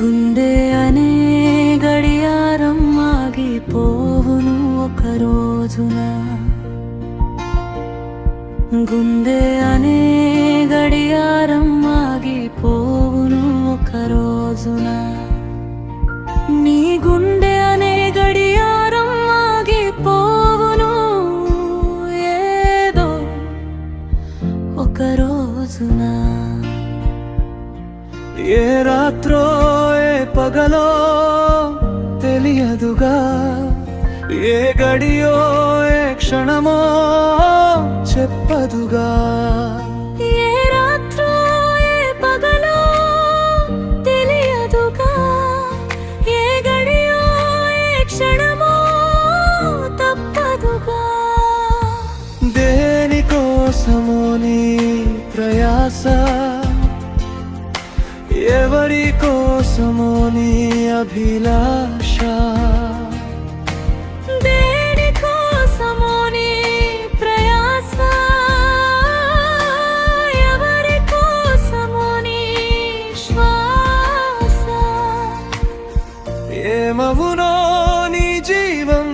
గుండె అనే గడియారం ఆగిపోవును ఒక రోజున. గుండె అనే గడియారం ఆగిపోవును ఒక రోజున. నీ గుండె అనే గడియారం ఆగిపోవును ఏదో ఒక రోజున. ఏ రాత్రో ఏ పగలో తెలియదుగా, ఏ గడియో ఏ క్షణమో చెప్పదుగా. ఏ రాత్రో ఏ పగలో తెలియదుగా, ఏ గడియో ఏ క్షణమో తప్పదుగా. దేనికోసమో నీ ప్రయాస, ఎవరి కోసమో నీ అభిలాష. దేనికోసమో నీ ప్రయాస, ఎవరి కోసమో నీ శ్వాస. ఏమవునో నీ జీవం,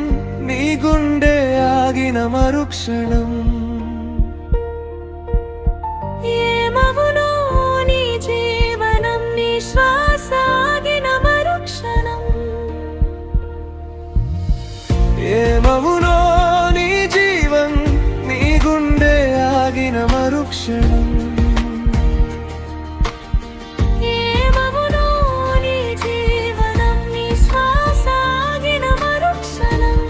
నీ గుండె ఆగిన మరుక్షణం. ఏమవునో నీ జీవనం, నీ శ్వాస ఆగిన మరుక్షణం. ఏమవునో నీ జీవం, నీ గుండె ఆగిన మరుక్షణం. ఏమవునో నీ జీవనం, నీ శ్వాస ఆగిన మరుక్షణం.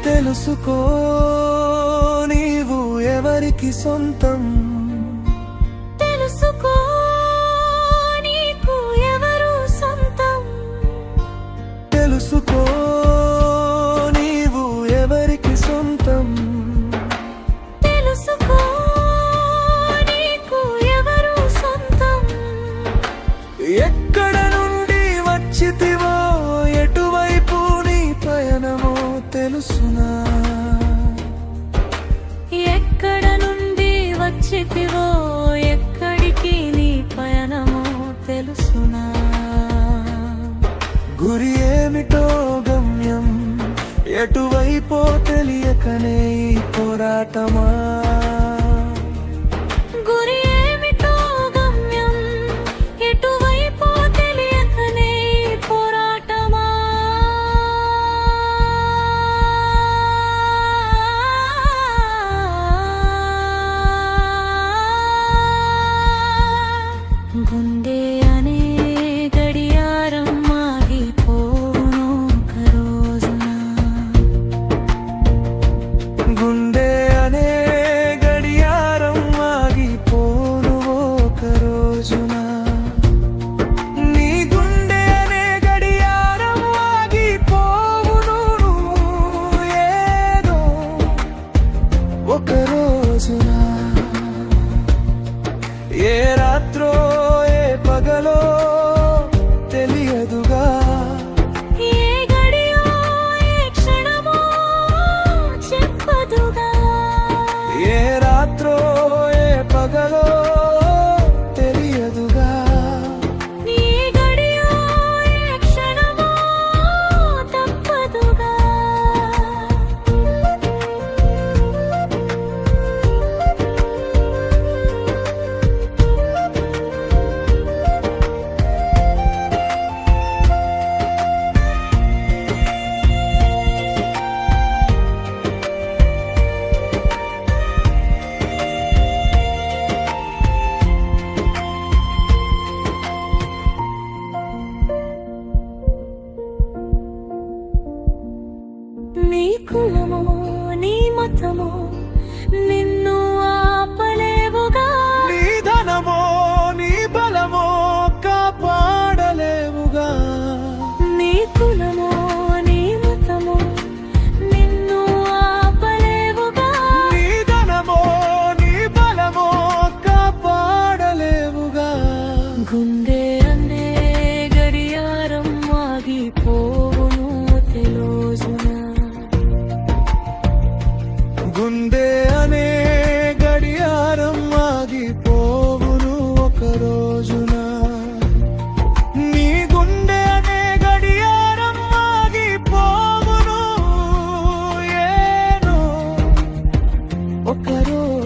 తెలుసుకో నీవు ఎవరికి సొంతం. తెలుసుకో నీకు ఎవరు సొంతం. తెలుసుకో నీవు ఎవరికి సొంతం. తెలుసుకో నీకు ఎవరు సొంతం. ఎక్కడ నుండి వచ్చితివో, ఎటువైపు నీ పయనమో తెలుసునా. ఎక్కడ నుండి వచ్చితివో, ఎక్కడికి నీ పయనమో తెలుసునా. గురి ఏమిటో గమ్యం, ఎటువైపో తెలియకనే ఈ పోరాటమా. గురి ఏమిటో గమ్యం, ఎటువైపో తెలియకనే ఈ పోరాటమా. గుండె అనే గడియారం ఆగిపోవును ఒక రోజున. గుండె అనే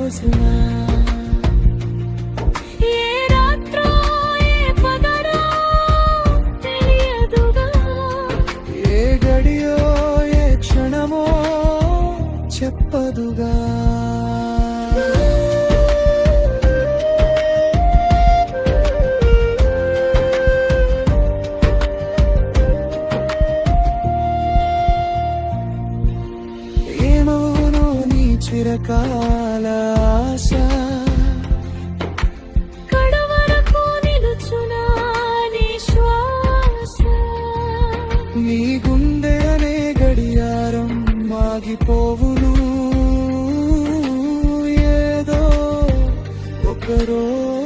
రోజున ఏ రాత్రో ఏ పగలో తెలియదుగా, ఏ గడియో ఏ క్షణమో చెప్పదుగా. ఏమవునో నీ చిరకాల ఆశ, కడవరకు నిలుచునా నీ శ్వాస. నీ గుండె అనే గడియారం మాగిపోవును ఏదో ఒక రోజు.